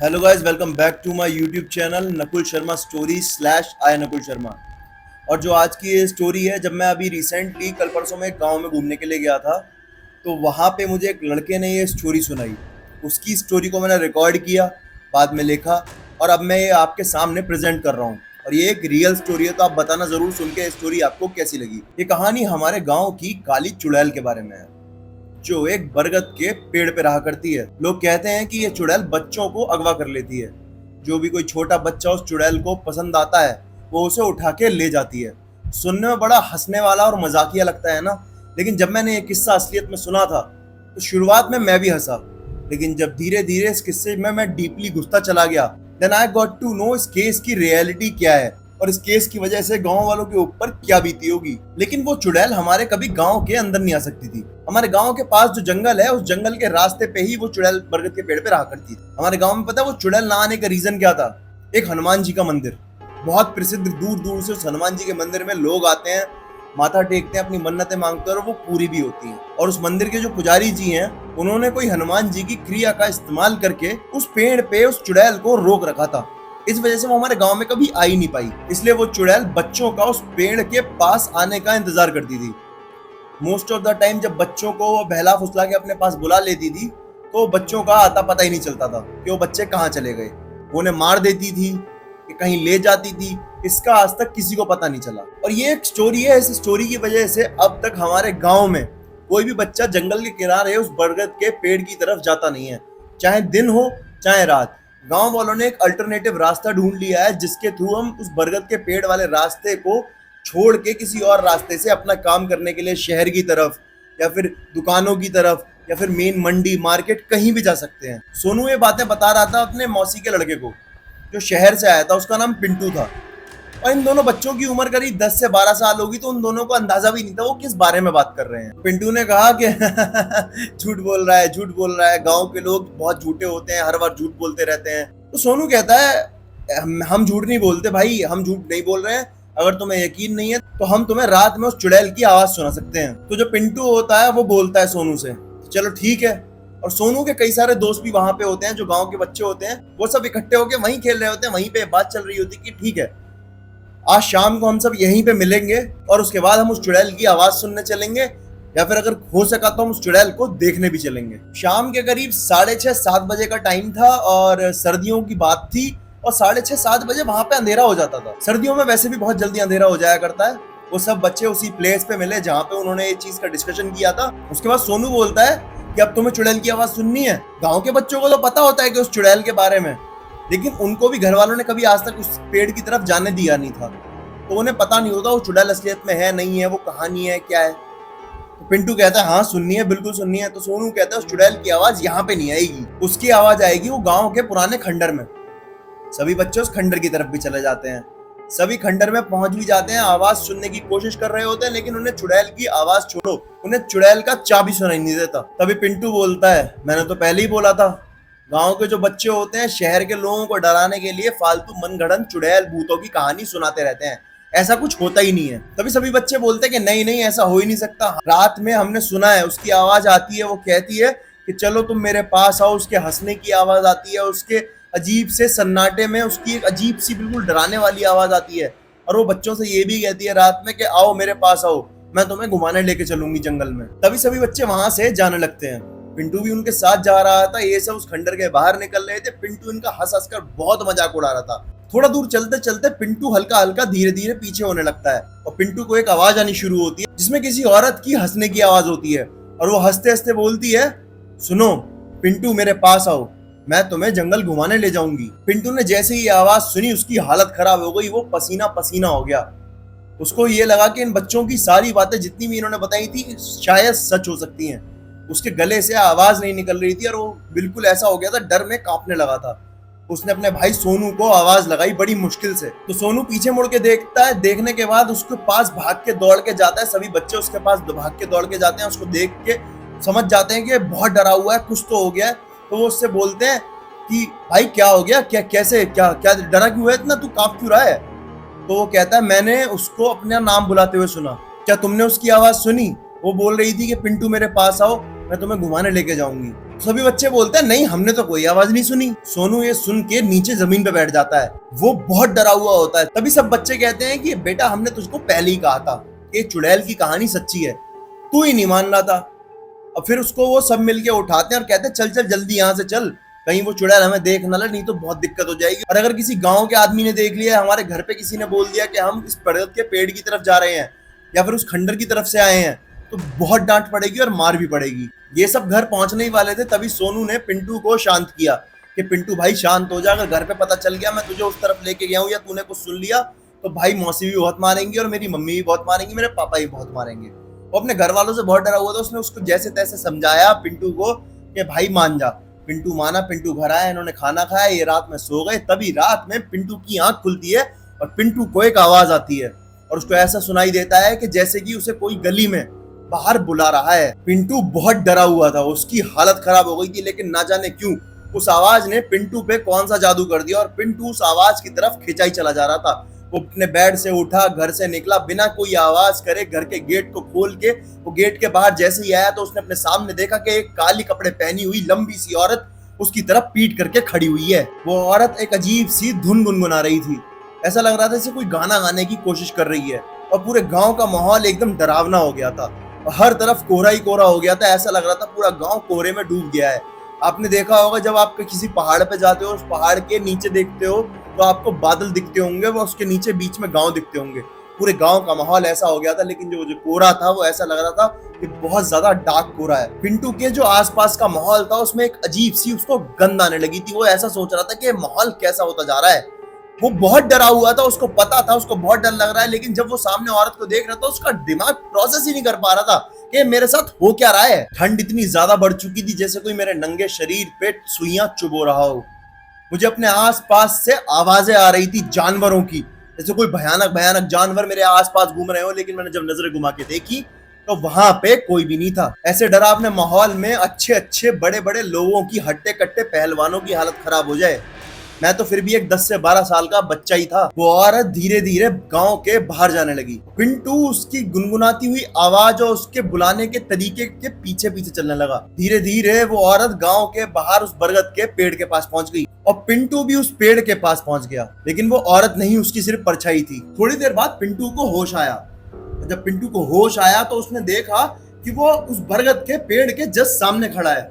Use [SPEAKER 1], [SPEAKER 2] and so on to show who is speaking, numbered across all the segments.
[SPEAKER 1] Hello guys, welcome back to my YouTube channel Nakul Sharma story slash I Nakul Sharma. और जो आज की ये स्टोरी है, जब मैं अभी रिसेंटली कल परसों में एक गांव में घूमने के लिए गया था, तो वहाँ पे मुझे एक लड़के ने ये स्टोरी सुनाई। उसकी स्टोरी को मैंने रिकॉर्ड किया, बाद में लिखा, और अब मैं ये आपके सामने प्रेजेंट कर रहा हूँ। और ये एक रियल स्टोरी है, तो आप बताना ज़रूर सुन के स्टोरी आपको कैसी लगी। ये कहानी हमारे गाँव की काली चुड़ैल के बारे में है, जो एक बरगद के पेड़ पे रहा करती है। लोग कहते हैं कि ये चुड़ैल बच्चों को अगवा कर लेती है। जो भी कोई छोटा बच्चा उस चुड़ैल को पसंद आता है, वो उसे उठा के ले जाती है। सुनने में बड़ा हंसने वाला और मजाकिया लगता है ना, लेकिन जब मैंने ये किस्सा असलियत में सुना था, तो शुरुआत में मैं भी हंसा, लेकिन जब धीरे धीरे इस किस्से में मैं डीपली घुसता चला गया, then I got to know इस केस की रियलिटी क्या है और इस केस की वजह से गांव वालों के ऊपर क्या बीती होगी। लेकिन वो चुड़ैल हमारे कभी गांव के अंदर नहीं आ सकती थी। हमारे गांव के पास जो जंगल है, उस जंगल के रास्ते पे ही वो चुड़ैल बरगद के पेड़ पे रहा करती थी। हमारे गांव में पता है वो चुड़ैल ना आने का रीजन क्या था? एक हनुमान जी का मंदिर, बहुत प्रसिद्ध। दूर दूर से उस हनुमान जी के मंदिर में लोग आते हैं, माथा टेकते हैं, अपनी मन्नतें मांगते हैं और वो पूरी भी होती हैं। और उस मंदिर के जो पुजारी जी हैं, उन्होंने कोई हनुमान जी की क्रिया का इस्तेमाल करके उस पेड़ पे उस चुड़ैल को रोक रखा था। इस वजह से वो हमारे गांव में कभी आ ही नहीं पाई। इसलिए वो चुड़ैल बच्चों का उस पेड़ के पास आने का इंतजार करती थी। मोस्ट ऑफ द टाइम जब बच्चों को वो बहला फुसला के अपने पास बुला लेती थी, तो बच्चों का आता पता ही नहीं चलता था कि वो बच्चे कहाँ चले गए। वो उन्हें मार देती थी कि कहीं ले जाती थी, इसका आज तक किसी को पता नहीं चला। और ये एक स्टोरी है, इस स्टोरी की वजह से अब तक हमारे गांव में कोई भी बच्चा जंगल के किनारे उस बरगद के पेड़ की तरफ जाता नहीं है, चाहे दिन हो चाहे रात। गांव वालों ने एक अल्टरनेटिव रास्ता ढूंढ लिया है, जिसके थ्रू हम उस बरगद के पेड़ वाले रास्ते को छोड़ के किसी और रास्ते से अपना काम करने के लिए शहर की तरफ या फिर दुकानों की तरफ या फिर मेन मंडी मार्केट कहीं भी जा सकते हैं। सोनू ये बातें बता रहा था अपने मौसी के लड़के को, जो शहर से आया था। उसका नाम पिंटू था और इन दोनों बच्चों की उम्र करीब 10 से 12 साल होगी, तो उन दोनों को अंदाजा भी नहीं था वो किस बारे में बात कर रहे हैं। पिंटू ने कहा कि झूठ बोल रहा है, झूठ बोल रहा है, गांव के लोग बहुत झूठे होते हैं, हर बार झूठ बोलते रहते हैं। तो सोनू कहता है हम झूठ नहीं बोलते भाई, हम झूठ नहीं बोल रहे हैं। अगर तुम्हें यकीन नहीं है तो हम तुम्हें रात में उस चुड़ैल की आवाज सुना सकते हैं। तो जो पिंटू होता है वो बोलता है सोनू से, चलो ठीक है। और सोनू के कई सारे दोस्त भी वहां पे होते हैं, जो गांव के बच्चे होते हैं, वो सब इकट्ठे होकर वहीं खेल रहे होते हैं। वहीं पे बात चल रही होती है कि ठीक है, आज शाम को हम सब यहीं पे मिलेंगे और उसके बाद हम उस चुड़ैल की आवाज सुनने चलेंगे, या फिर अगर हो सका तो हम उस चुड़ैल को देखने भी चलेंगे। शाम के करीब 6:30-7 बजे का टाइम था और सर्दियों की बात थी, और 6:30-7 बजे वहां पे अंधेरा हो जाता था। सर्दियों में वैसे भी बहुत जल्दी अंधेरा हो जाया करता है। वो सब बच्चे उसी प्लेस पे मिले जहाँ पे उन्होंने ये चीज का डिस्कशन किया था। उसके बाद सोनू बोलता है कि अब तुम्हें चुड़ैल की आवाज सुननी है। गाँव के बच्चों को तो पता होता है कि उस चुड़ैल के बारे में, लेकिन उनको भी घर वालों ने कभी आज तक उस पेड़ की तरफ जाने दिया नहीं था, तो उन्हें पता नहीं होता वो चुड़ैल असलियत में है नहीं है, वो कहानी है क्या है। तो पिंटू कहता है हाँ सुननी है, बिल्कुल सुननी है। तो सोनू कहता है उस चुड़ैल की आवाज यहाँ पे नहीं आएगी, उसकी आवाज आएगी वो गांव के पुराने खंडर में। सभी बच्चे उस खंडर की तरफ भी चले जाते हैं। सभी खंडर में पहुंच भी जाते हैं, आवाज सुनने की कोशिश कर रहे होते हैं, लेकिन उन्हें चुड़ैल की आवाज छोड़ो, उन्हें चुड़ैल का चा भी सुनाई नहीं देता। तभी पिंटू बोलता है, मैंने तो पहले ही बोला था, गांव के जो बच्चे होते हैं शहर के लोगों को डराने के लिए फालतू मनगढ़ंत चुड़ैल भूतों की कहानी सुनाते रहते हैं, ऐसा कुछ होता ही नहीं है। तभी सभी बच्चे बोलते हैं कि नहीं नहीं, ऐसा हो ही नहीं सकता। रात में हमने सुना है, उसकी आवाज आती है, वो कहती है कि चलो तुम मेरे पास आओ। उसके हंसने की आवाज आती है, उसके अजीब से सन्नाटे में उसकी एक अजीब सी बिल्कुल डराने वाली आवाज आती है। और वो बच्चों से ये भी कहती है रात में कि आओ मेरे पास आओ, मैं तुम्हें घुमाने लेके चलूंगी जंगल में। तभी सभी बच्चे वहां से जाने लगते हैं। पिंटू भी उनके साथ जा रहा था। ये सब उस खंडर के बाहर निकल रहे थे। पिंटू इनका हंस हंस कर बहुत मजाक उड़ा रहा था। थोड़ा दूर चलते चलते पिंटू हल्का हल्का धीरे धीरे पीछे होने लगता है, और पिंटू को एक आवाज आनी शुरू होती है, जिसमें किसी औरत की हंसने की आवाज होती है। और वो हंसते हंसते बोलती है, सुनो पिंटू मेरे पास आओ, मैं तुम्हें जंगल घुमाने ले जाऊंगी। पिंटू ने जैसे ही आवाज सुनी, उसकी हालत खराब हो गई। वो पसीना पसीना हो गया। उसको ये लगा कि इन बच्चों की सारी बातें जितनी भी इन्होंने बताई थी शायद सच हो सकती हैं। उसके गले से आवाज नहीं निकल रही थी और वो बिल्कुल ऐसा हो गया था, डर में कांपने लगा था। उसने अपने भाई सोनू को आवाज लगाई बड़ी मुश्किल से। तो सोनू पीछे मुड़ के देखता है। देखने के बाद उसके पास भाग के दौड़ के जाता है। सभी बच्चे उसके पास भाग के दौड़ के जाते हैं। उसको देख के समझ जाते हैं कि बहुत डरा हुआ है, कुछ तो हो गया है। तो वो उससे बोलते हैं कि भाई क्या हो गया, क्या कैसे, क्या क्या डरा क्यों है इतना, तू कांप क्यों रहा है? तो वो कहता है मैंने उसको अपना नाम बुलाते हुए सुना। क्या तुमने उसकी आवाज सुनी? वो बोल रही थी कि पिंटू मेरे पास आओ, मैं तुम्हें घुमाने लेके जाऊंगी। सभी बच्चे बोलते हैं नहीं हमने तो कोई आवाज नहीं सुनी। सोनू ये सुन के नीचे जमीन पे बैठ जाता है, वो बहुत डरा हुआ होता है। तभी सब बच्चे कहते हैं कि बेटा हमने तुझको पहले ही कहा था कि चुड़ैल की कहानी सच्ची है, तू ही नहीं मान रहा था। और फिर उसको वो सब मिलके उठाते हैं और कहते हैं चल चल जल्दी यहाँ से चल, कहीं वो चुड़ैल हमें देख ना ले, नहीं तो बहुत दिक्कत हो जाएगी। और अगर किसी गांव के आदमी ने देख लिया, हमारे घर पे किसी ने बोल दिया कि हम इस बरगद के पेड़ की तरफ जा रहे हैं या फिर उस खंडर की तरफ से आए हैं, तो बहुत डांट पड़ेगी और मार भी पड़ेगी। ये सब घर पहुंचने ही वाले थे, तभी सोनू ने पिंटू को शांत किया कि पिंटू भाई शांत हो जा, अगर घर पे पता चल गया मैं तुझे उस तरफ लेके गया हूँ या तूने कुछ सुन लिया तो भाई मौसी भी बहुत मारेंगी और मेरी मम्मी भी बहुत मारेंगी, मेरे पापा भी बहुत मारेंगे। वो अपने घर वालों से बहुत डरा हुआ था। उसने उसको जैसे तैसे समझाया पिंटू को कि भाई मान जा। पिंटू माना, पिंटू घर आया, इन्होंने खाना खाया, ये रात में सो गए। तभी रात में पिंटू की आंख खुलती है और पिंटू को एक आवाज आती है और उसको ऐसा सुनाई देता है कि जैसे कि उसे कोई गली में बाहर बुला रहा है। पिंटू बहुत डरा हुआ था, उसकी हालत खराब हो गई थी, लेकिन ना जाने क्यों उस आवाज ने पिंटू पे कौन सा जादू कर दिया और पिंटू उस आवाज की तरफ खिंचाई चला जा रहा था। वो अपने बेड से उठा, घर से निकला, बिना कोई आवाज करे घर के गेट को खोल के वो गेट के बाहर जैसे ही आया तो उसने अपने सामने देखा कि एक काली कपड़े पहनी हुई लंबी सी औरत उसकी तरफ पीट करके खड़ी हुई है। वो औरत एक अजीब सी धुन गुनगुना रही थी, ऐसा लग रहा था जैसे कोई गाना गाने की कोशिश कर रही है। और पूरे गांव का माहौल एकदम डरावना हो गया था, हर तरफ कोहरा ही कोहरा हो गया था, ऐसा लग रहा था पूरा गांव कोहरे में डूब गया है। आपने देखा होगा जब आप किसी पहाड़ पे जाते हो, उस पहाड़ के नीचे देखते हो तो आपको बादल दिखते होंगे, वो उसके नीचे बीच में गांव दिखते होंगे। पूरे गांव का माहौल ऐसा हो गया था, लेकिन जो कोहरा था वो ऐसा लग रहा था कि बहुत ज्यादा डार्क कोहरा है। पिंटू के जो आसपास का माहौल था उसमें एक अजीब सी उसको गंध आने लगी थी। वो ऐसा सोच रहा था कि माहौल कैसा होता जा रहा है। वो बहुत डरा हुआ था, उसको पता था उसको बहुत डर लग रहा है, लेकिन जब वो सामने औरत को देख रहा था उसका दिमाग प्रोसेस ही नहीं कर पा रहा था कि मेरे साथ हो क्या रहा है। ठंड इतनी ज्यादा बढ़ चुकी थी जैसे कोई मेरे नंगे शरीर पे सुइयां चुभो रहा हो। मुझे अपने आसपास से आवाजें आ रही थी जानवरों की, जैसे कोई भयानक भयानक जानवर मेरे आसपास घूम रहे हो। लेकिन मैंने जब नजरें घुमा के देखी तो वहां पे कोई भी नहीं था। ऐसे डरावने माहौल में अच्छे अच्छे बड़े बड़े लोगों की, हट्टे कट्टे पहलवानों की हालत खराब हो जाए। मैं तो फिर भी एक 10 से 12 साल का बच्चा ही था। वो औरत धीरे धीरे गांव के बाहर जाने लगी। पिंटू उसकी गुनगुनाती हुई आवाज और उसके बुलाने के तरीके के पीछे पीछे चलने लगा। धीरे धीरे वो औरत गांव के बाहर उस बरगद के पेड़ के पास पहुंच गई और पिंटू भी उस पेड़ के पास पहुंच गया। लेकिन वो औरत नहीं, उसकी सिर्फ परछाई थी। थोड़ी देर बाद पिंटू को होश आया। जब पिंटू को होश आया तो उसने देखा कि वो उस बरगद के पेड़ के जस्ट सामने खड़ा है।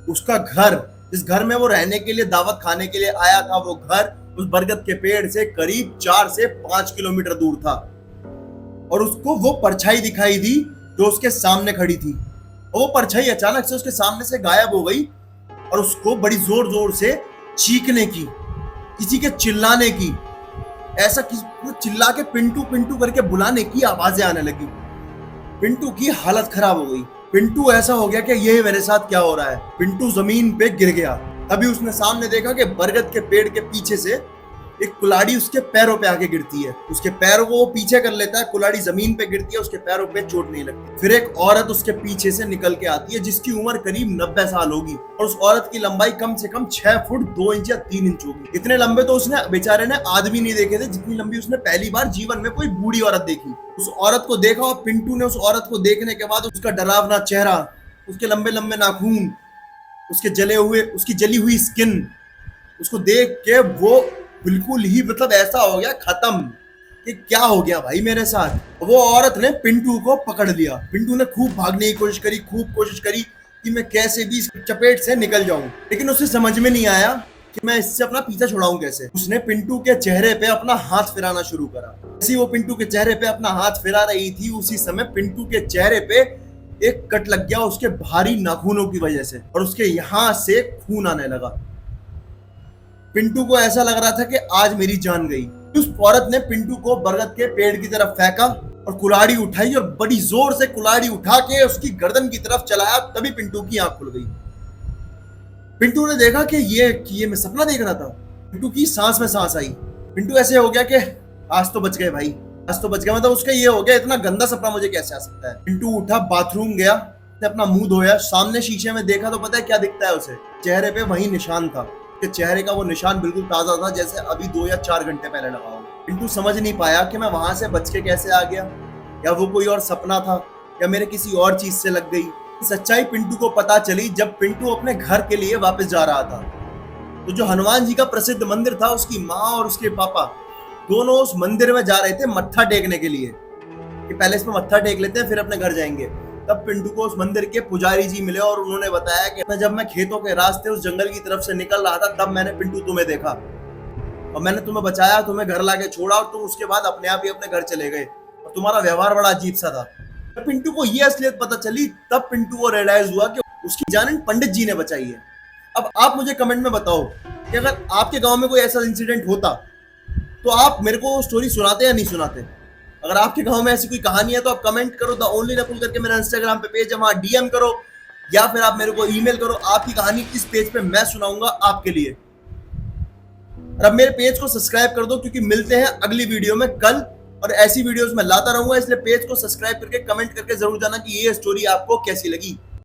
[SPEAKER 1] उसका घर, जिस घर में वो रहने के लिए, दावत खाने के लिए आया था, वो घर उस बरगद के पेड़ से करीब 4 से 5 किलोमीटर दूर था। और उसको वो परछाई दिखाई दी जो उसके सामने खड़ी थी। और वो परछाई अचानक से उसके सामने से गायब हो गई और उसको बड़ी जोर जोर से चीखने की, किसी के चिल्लाने की, ऐसा चिल्ला के पिंटू पिंटू करके बुलाने की आवाजें आने लगी। पिंटू की हालत खराब हो गई। पिंटू ऐसा हो गया कि ये मेरे साथ क्या हो रहा है। पिंटू जमीन पे गिर गया। अभी उसने सामने देखा कि बरगद के पेड़ के पीछे से एक कुल्हाड़ी उसके पैरों पे आके गिरती है। उसके पैरों को वो पीछे कर लेता है, कुल्हाड़ी जमीन पे गिरती है, उसके पैरों पे चोट नहीं लगती। फिर एक औरत उसके पीछे से निकल के आती है जिसकी उम्र करीब 90 साल होगी और उस औरत की लंबाई कम से कम 6 फुट 2 इंच या 3 इंच होगी। इतने लंबे तो उसने बेचारे ने आदमी नहीं देखे थे जितनी लंबी उसने पहली बार जीवन में कोई बूढ़ी औरत देखी। उस औरत को देखा और पिंटू ने उस औरत को देखने के बाद उसका डरावना चेहरा, उसके लंबे लंबे नाखून, उसके जले हुए, उसकी जली हुई स्किन, उसको देख के वो बिल्कुल ही मतलब ऐसा हो गया खत्म कि क्या हो गया भाई मेरे साथ। वो औरत ने पिंटू को पकड़ लिया। पिंटू ने खूब भागने की कोशिश करी, खूब कोशिश करी कि मैं कैसे भी इस चपेट से निकल जाऊं, लेकिन उसे समझ में नहीं आया कि मैं इससे अपना पीछा छुड़ाऊं कैसे। उसने पिंटू के चेहरे पे अपना हाथ फिराना शुरू करा। जैसे वो पिंटू के चेहरे पे अपना हाथ फिरा रही थी, उसी समय पिंटू के चेहरे पे एक कट लग गया उसके भारी नाखूनों की वजह से और उसके यहां से खून आने लगा। पिंटू को ऐसा लग रहा था कि आज मेरी जान गई। उस औरत ने पिंटू को बरगद के पेड़ की तरफ फेंका और कुल्हाड़ी उठाई और बड़ी जोर से कुल्हाड़ी उठा के उसकी गर्दन की तरफ चलाया। तभी पिंटू की आंख खुल गई। पिंटू ने देखा कि ये मैं सपना देख रहा था। पिंटू की सांस में सांस आई। पिंटू ऐसे हो गया कि आज तो बच गए भाई, आज तो बच गया। मतलब उसका ये हो गया, इतना गंदा सपना मुझे कैसे आ सकता है। पिंटू उठा, बाथरूम गया, अपना मुंह धोया, सामने शीशे में देखा तो पता है क्या दिखता है उसे? चेहरे पे वही निशान था। कि चेहरे का वो निशान बिल्कुल ताजा था जैसे अभी 2 या 4 घंटे पहले लगा हो। पिंटू समझ नहीं पाया कि मैं वहां से बच के कैसे आ गया, या वो कोई और सपना था, या मेरे किसी और चीज से लग गई, सच्चाई पिंटू को पता चली जब पिंटू अपने घर के लिए वापस जा रहा था। तो जो हनुमान जी का प्रसिद्ध मंदिर था, उसकी माँ और उसके पापा दोनों उस मंदिर में जा रहे थे मत्था टेकने के लिए कि पहले इसमें मत्था टेक लेते हैं फिर अपने घर जाएंगे। तब पिंटू को उस मंदिर के पुजारी जी मिले और उन्होंने बताया कि जब मैं खेतों के रास्ते उस जंगल की तरफ से निकल रहा था तब मैंने पिंटू तुम्हें देखा और मैंने तुम्हें बचाया, तुम्हें घर लाके छोड़ा और तुम उसके बाद अपने आप ही अपने घर चले गए और तुम्हारा व्यवहार बड़ा अजीब सा था। जब पिंटू को ये असलियत पता चली तब पिंटू को रियलाइज हुआ कि उसकी जान इन पंडित जी ने बचाई है। अब आप मुझे कमेंट में बताओ कि अगर आपके गांव में कोई ऐसा इंसिडेंट होता तो आप मेरे को स्टोरी सुनाते या नहीं सुनाते। अगर आपके गांव में ऐसी कोई कहानी है तो आप कमेंट करो द ओनली नकुल करके मेरा इंस्टाग्राम पे पेज है, वहां डीएम करो या फिर आप मेरे को ईमेल करो। आपकी कहानी इस पेज पे मैं सुनाऊंगा आपके लिए। और अब मेरे पेज को सब्सक्राइब कर दो क्योंकि मिलते हैं अगली वीडियो में कल, और ऐसी वीडियोस मैं लाता रहूंगा, इसलिए पेज को सब्सक्राइब करके कमेंट करके जरूर जाना कि ये स्टोरी आपको कैसी लगी।